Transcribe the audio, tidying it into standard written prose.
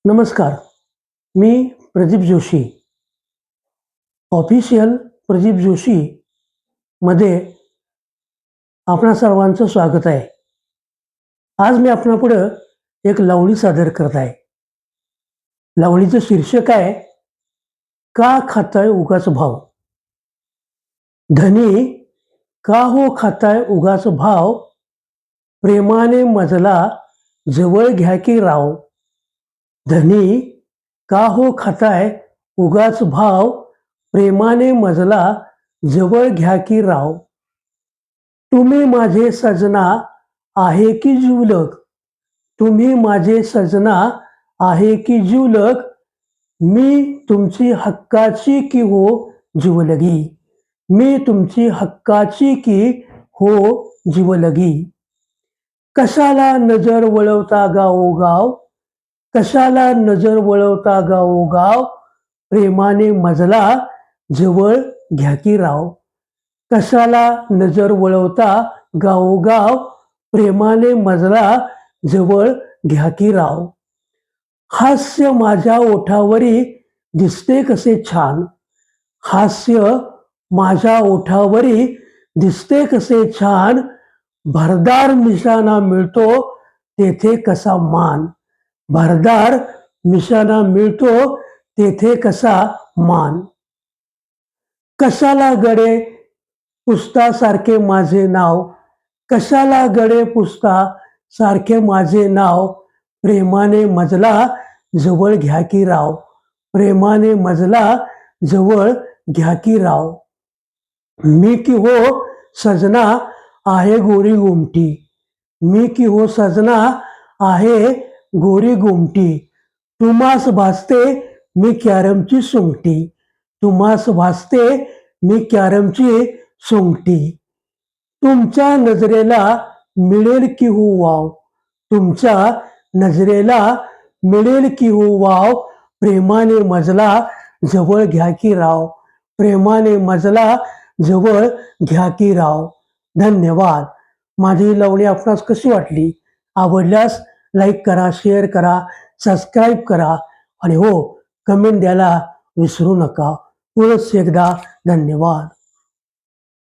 नमस्कार. मी प्रदीप जोशी. ऑफिशियल प्रदीप जोशी मध्ये आपणा सर्वांचं स्वागत आहे. आज मी आपणापुढं एक लावणी सादर करत आहे. लावणीचं शीर्षक आहे, का खाताय उगाच भाव. धनी का हो खाताय उगाच भाव, प्रेमाने मजला जवळ घ्या की राव. धनी का हो खाताय उगाच भाव, प्रेमाने मजला जवळ घ्या की राव. तुम्ही माझे सजना आहे की जिवलग, तुम्ही माझे सजना आहे की जिवलग, मी तुमची हक्काची की हो जिवलगी, मी तुमची हक्काची की हो जिवलगी. कशाला नजर वळवता गावोगाव, कशाला नजर वळवता गावोगाव, प्रेमाने मजला जवळ घ्या की राव. कशाला नजर वळवता गावोगाव, प्रेमाने मजला जवळ घ्या की राव. हास्य माझ्या ओठावरी दिसते कसे छान, हास्य माझ्या ओठावरी दिसते कसे छान, भरदार निशाणा मिळतो तेथे कसा मान, भरदार निशाणा मिळतो तेथे कसा मान. कशाला गडे पुसता सारखे माझे नाव, कशाला गडे पुसता सारखे माझे नाव, प्रेमाने मजला जवळ घ्या की राव, प्रेमाने मजला जवळ घ्या की राव. मी की हो सजना आहे गोरी गोमटी, मी की हो सजना आहे गोरी गोमटी, तुम्हास भासते मी कॅरमची सोंगटी, तुम्हास भासते मी कॅरमची सोंगटी. तुमच्या नजरेला मिळेल की हो वाव, तुमच्या नजरेला मिळेल की हो वाव, प्रेमाने मजला जवळ घ्या की राव, प्रेमाने मजला जवळ घ्या की राव. धन्यवाद. माझी लावणी आपणास कशी वाटली? आवडल्यास लाईक करा, शेअर करा, सबस्क्राईब करा आणि हो, कमेंट द्यायला विसरू नका. पुन्हा एकदा धन्यवाद.